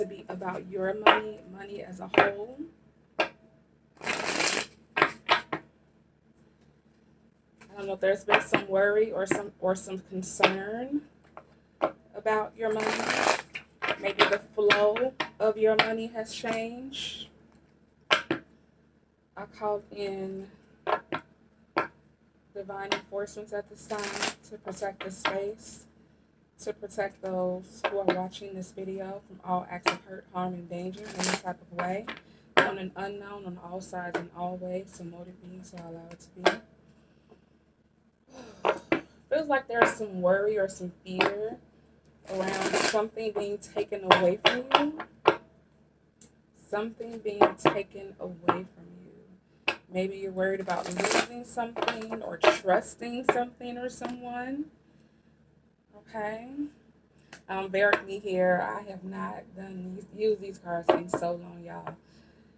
to be about your money as a whole. I don't know if there's been some worry or some concern about your money. Maybe the flow of your money has changed. I called in divine enforcements at this time to protect the space, to protect those who are watching this video from all acts of hurt, harm, and danger in any type of way, known and unknown, on all sides and all ways, so motive being, so I allow it to be. Feels like there's some worry or some fear around something being taken away from you. Something being taken away from you. Maybe you're worried about losing something or trusting something or someone. Okay. Bear with me here. I have not used these cards in so long, y'all.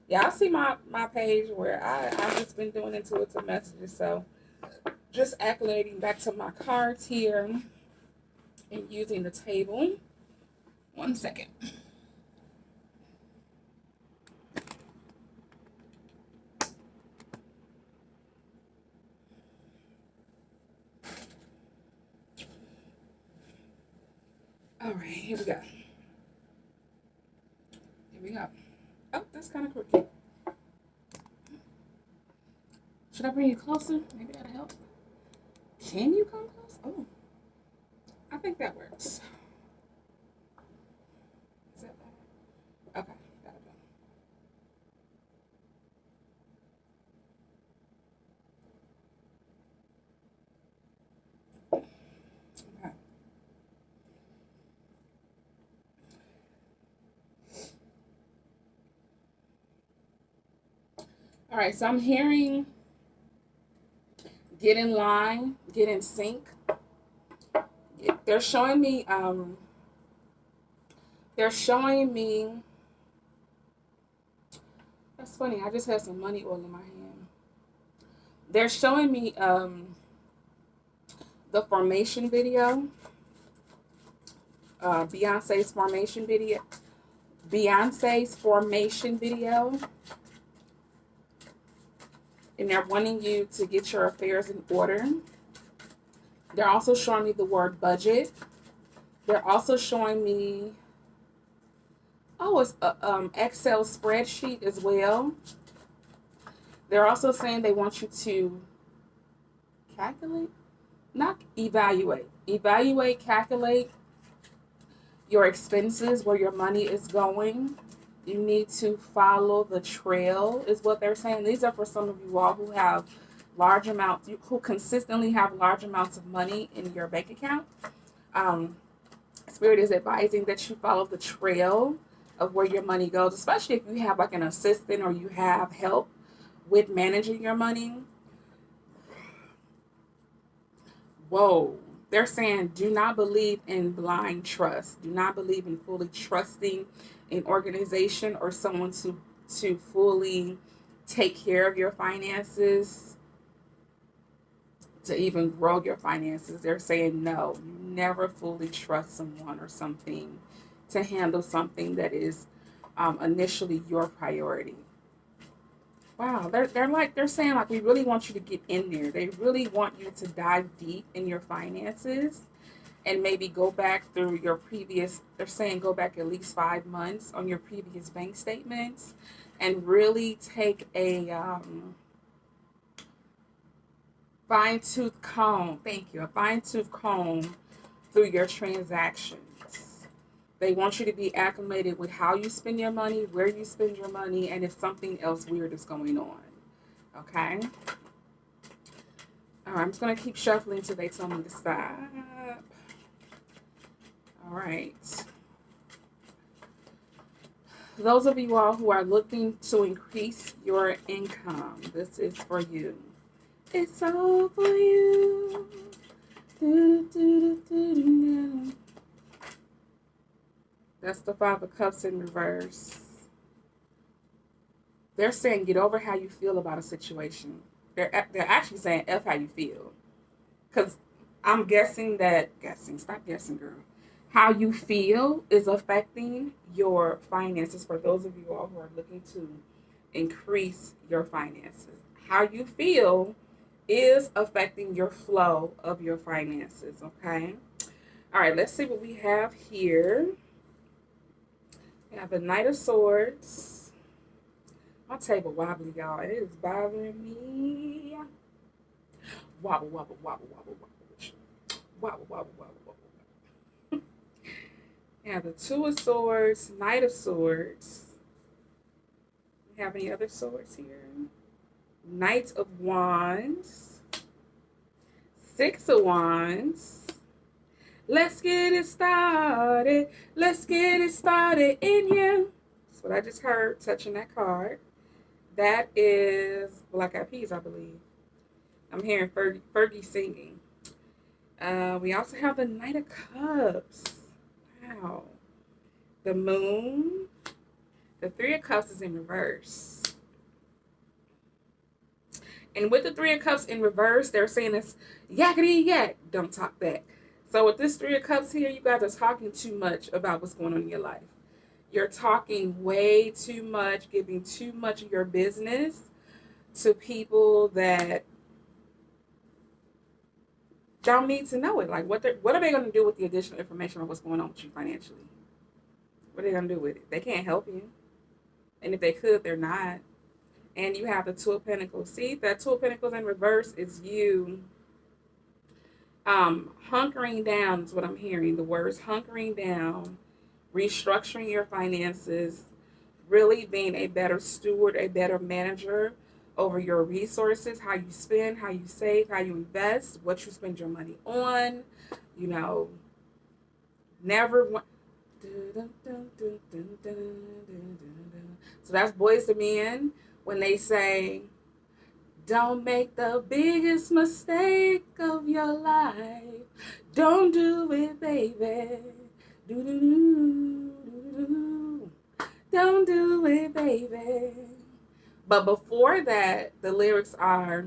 Y'all see my page where I've just been doing intuitive messages. So just acclimating back to my cards here and using the table. 1 second. All right, here we go. Here we go. Oh, that's kind of crooked. Should I bring you closer? Maybe that'll help. Can you come close? Oh, I think that works. Is that better? Okay, that'll go. Okay. All right, so I'm hearing get in line, get in sync. They're showing me that's funny, I just had some money oil in my hand. They're showing me the formation video, Beyonce's formation video, and they're wanting you to get your affairs in order. They're also showing me the word budget. They're also showing me, it's a Excel spreadsheet as well. They're also saying they want you to calculate, not evaluate, calculate your expenses, where your money is going. You need to follow the trail, is what they're saying. These are for some of you all who have large amounts, who consistently have large amounts of money in your bank account. Spirit is advising that you follow the trail of where your money goes, especially if you have like an assistant or you have help with managing your money. Whoa. They're saying do not believe in blind trust. Do not believe in fully trusting an organization or someone to fully take care of your finances, to even grow your finances. They're saying no, you never fully trust someone or something to handle something that is initially your priority. Wow, they're saying like we really want you to get in there. They really want you to dive deep in your finances and maybe go back through your previous. They're saying go back at least 5 months on your previous bank statements and really take a fine tooth comb. Thank you, a fine tooth comb through your transactions. They want you to be acclimated with how you spend your money, where you spend your money, and if something else weird is going on. Okay? All right, I'm just going to keep shuffling until they tell me to stop. All right. Those of you all who are looking to increase your income, this is for you. It's all for you. Do, do, do, do, do, do. That's the Five of Cups in reverse. They're saying get over how you feel about a situation. They're actually saying F how you feel. Because I'm guessing, stop guessing, girl. How you feel is affecting your finances for those of you all who are looking to increase your finances. How you feel is affecting your flow of your finances, okay? All right, let's see what we have here. We have the Knight of Swords. My table wobbly, y'all. It is bothering me. Wobble, wobble, wobble, wobble, wobble. Wobble, wobble, wobble, wobble. We have the Two of Swords, Knight of Swords. We have any other swords here? Knight of Wands, Six of Wands. Let's get it started. Let's get it started in here. That's what I just heard touching that card. That is Black Eyed Peas, I believe. I'm hearing Fergie singing. We also have the Knight of Cups. Wow. The Moon. The Three of Cups is in reverse. And with the Three of Cups in reverse, they're saying it's yakety yak. Don't talk back. So with this Three of Cups here, you guys are talking too much about what's going on in your life. You're talking way too much, giving too much of your business to people that don't need to know it. Like, what are they going to do with the additional information on what's going on with you financially? What are they going to do with it? They can't help you. And if they could, they're not. And you have the Two of Pentacles. See, that Two of Pentacles in reverse is you hunkering down is what I'm hearing. The words hunkering down, restructuring your finances, really being a better steward, a better manager over your resources, how you spend, how you save, how you invest, what you spend your money on, you know, never want. So that's Boys to Men when they say, don't make the biggest mistake of your life. Don't do it, baby. Do-do-do-do-do-do. Don't do it, baby. But before that, the lyrics are,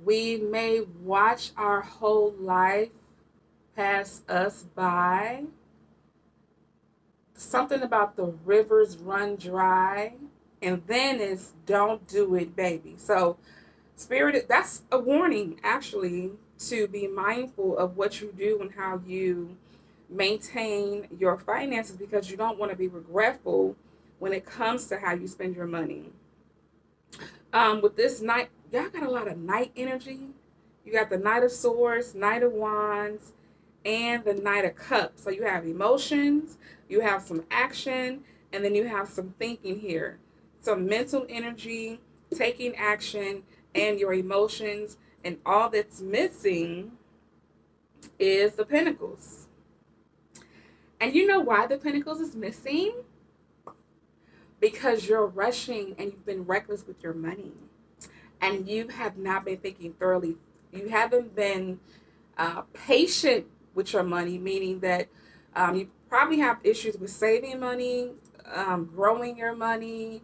we may watch our whole life pass us by. Something about the rivers run dry. And then it's don't do it, baby. So Spirit, that's a warning actually to be mindful of what you do and how you maintain your finances, because you don't want to be regretful when it comes to how you spend your money. With this night, y'all got a lot of night energy. You got the Knight of Swords, Knight of Wands, and the Knight of Cups. So you have emotions, you have some action, and then you have some thinking here. Some mental energy, taking action, and your emotions. And all that's missing is the Pentacles. And you know why the Pentacles is missing? Because you're rushing and you've been reckless with your money. And you have not been thinking thoroughly. You haven't been patient with your money, meaning that you probably have issues with saving money, growing your money,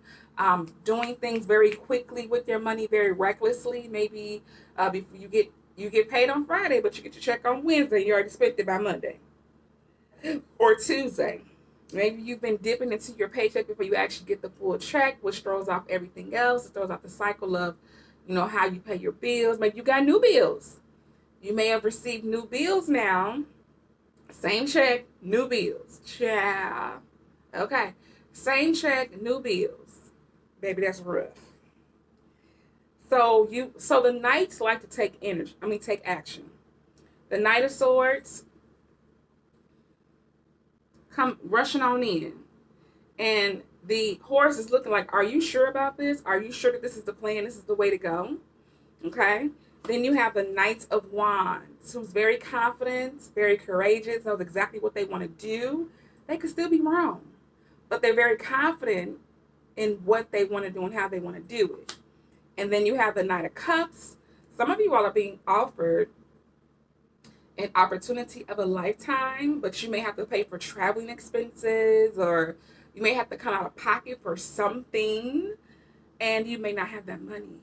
doing things very quickly with your money, very recklessly. Maybe before you get paid on Friday, but you get your check on Wednesday. You already spent it by Monday or Tuesday. Maybe you've been dipping into your paycheck before you actually get the full check, which throws off everything else. It throws off the cycle of, how you pay your bills. Maybe you got new bills. You may have received new bills now. Same check, new bills. Ciao. Okay. Same check, new bills. Baby, that's rough. So the knights like to take action. The Knight of Swords come rushing on in. And the horse is looking like, are you sure about this? Are you sure that this is the plan? This is the way to go? Okay. Then you have the Knight of Wands, who's very confident, very courageous, knows exactly what they want to do. They could still be wrong, but they're very confident in what they want to do and how they want to do it. And then you have the Knight of Cups. Some of you all are being offered an opportunity of a lifetime, but you may have to pay for traveling expenses, or you may have to come out of pocket for something, and you may not have that money.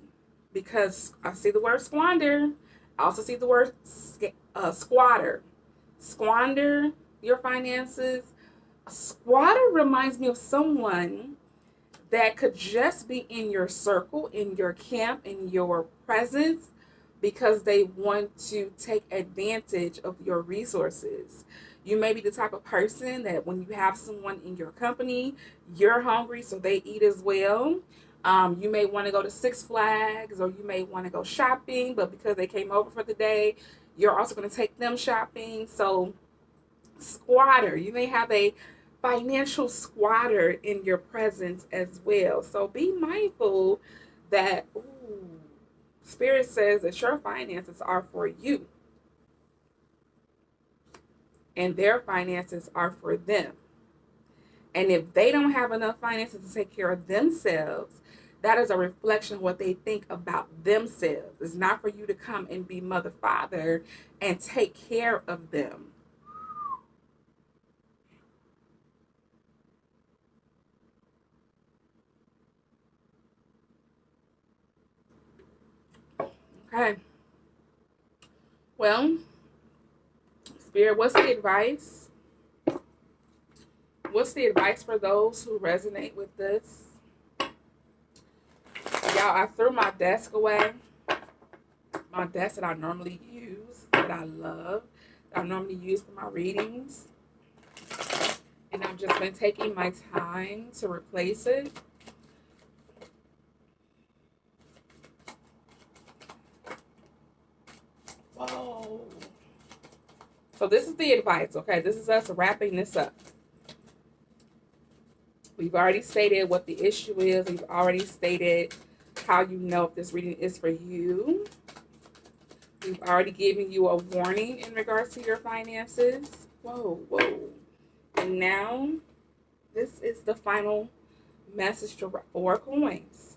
Because I see the word squander. I also see the word squatter. squander your finances. A squatter reminds me of someone that could just be in your circle, in your camp, in your presence because they want to take advantage of your resources. You may be the type of person that when you have someone in your company, you're hungry, so they eat as well. You may want to go to Six Flags or you may want to go shopping, but because they came over for the day, you're also going to take them shopping. So squatter. You may have a financial squatter in your presence as well. So be mindful that Spirit says that your finances are for you and their finances are for them. And if they don't have enough finances to take care of themselves, that is a reflection of what they think about themselves. It's not for you to come and be mother, father, and take care of them. Okay. Well, Spirit, what's the advice? What's the advice for those who resonate with this? Y'all, I threw my desk away. My desk that I normally use, that I love, that I normally use for my readings. And I've just been taking my time to replace it. Whoa. So this is the advice, okay? This is us wrapping this up. We've already stated what the issue is. We've already stated how you know if this reading is for you. We've already given you a warning in regards to your finances. Whoa, whoa. And now, this is the final message to Four Coins.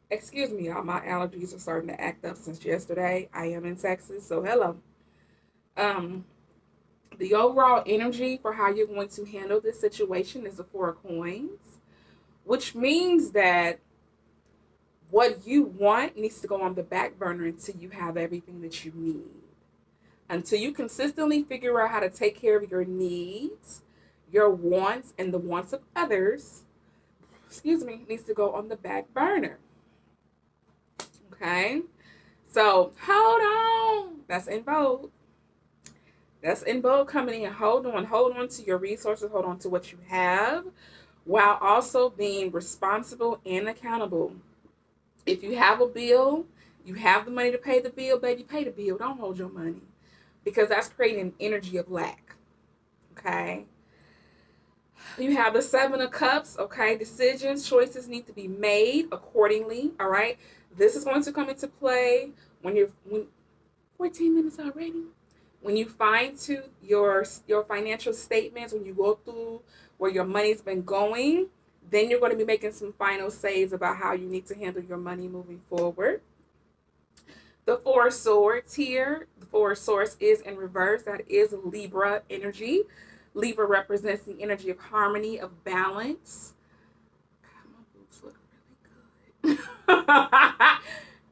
Excuse me, y'all. My allergies are starting to act up since yesterday. I am in Texas, so hello. Um, the overall energy for how you're going to handle this situation is the Four Coins, which means that what you want needs to go on the back burner until you have everything that you need. Until you consistently figure out how to take care of your needs, your wants, and the wants of others, needs to go on the back burner. Okay? So, hold on. That's in bold. That's in bold coming in. Hold on. Hold on to your resources. Hold on to what you have while also being responsible and accountable. If you have a bill, you have the money to pay the bill, baby, pay the bill. Don't hold your money because that's creating an energy of lack. Okay? You have the Seven of Cups. Okay? Decisions, choices need to be made accordingly. All right? This is going to come into play when 14 minutes already. When you fine tune your financial statements, when you go through where your money's been going, then you're going to be making some final says about how you need to handle your money moving forward. The Four of Swords here. The Four of Swords is in reverse. That is Libra energy. Libra represents the energy of harmony, of balance. God, my boobs look really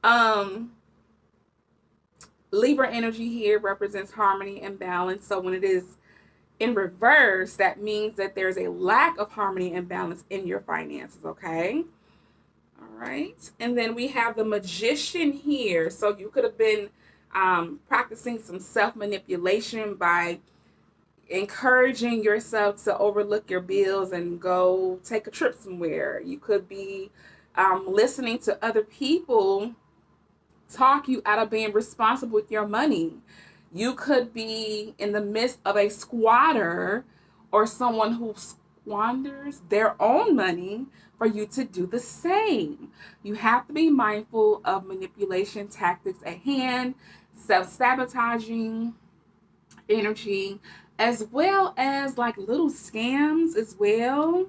good. Libra energy here represents harmony and balance. So when it is in reverse, that means that there's a lack of harmony and balance in your finances, okay? All right. And then we have the Magician here. So you could have been practicing some self-manipulation by encouraging yourself to overlook your bills and go take a trip somewhere. You could be listening to other people talk you out of being responsible with your money. You could be in the midst of a squatter or someone who squanders their own money for you to do the same. You have to be mindful of manipulation tactics at hand, self-sabotaging energy, as well as like little scams as well.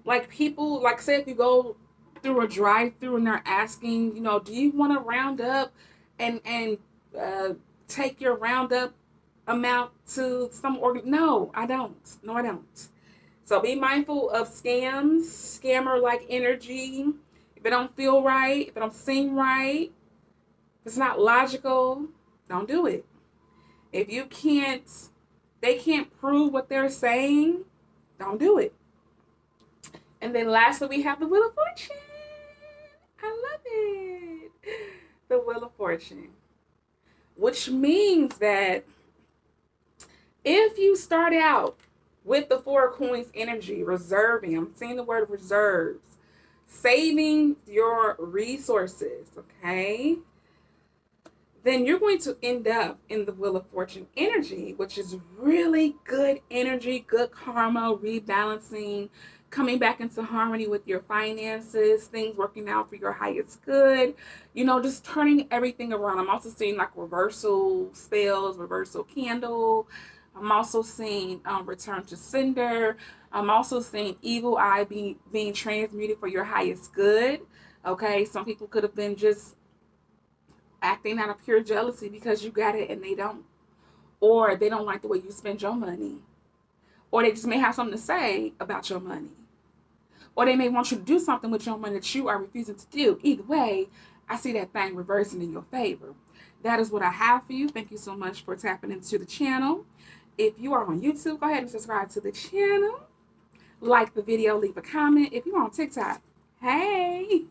Like people, like say if you go through a drive-through and they're asking, do you want to round up and take your roundup amount to some organ? No, I don't. No, I don't. So be mindful of scams, scammer-like energy. If it don't feel right, if it don't seem right, if it's not logical, don't do it. If you can't, they can't prove what they're saying, don't do it. And then lastly, we have the Wheel of Fortune. I love it. The Wheel of Fortune, which means that if you start out with the Four of Coins energy, reserving, I'm saying the word reserves, saving your resources, okay? Then you're going to end up in the Wheel of Fortune energy, which is really good energy, good karma, rebalancing, coming back into harmony with your finances, things working out for your highest good, just turning everything around. I'm also seeing like reversal spells, reversal candle. I'm also seeing return to sender. I'm also seeing evil eye being transmuted for your highest good. Okay, some people could have been just acting out of pure jealousy because you got it and they don't, or they don't like the way you spend your money, or they just may have something to say about your money, or they may want you to do something with your money that you are refusing to do. Either way, I see that thing reversing in your favor. That is what I have for you. Thank you so much for tapping into the channel. If you are on YouTube, go ahead and subscribe to the channel, like the video, leave a comment. If you're on TikTok, hey.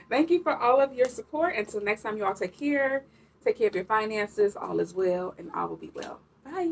Thank you for all of your support. Until next time, you all take care. Take care of your finances. All is well, and all will be well. Bye.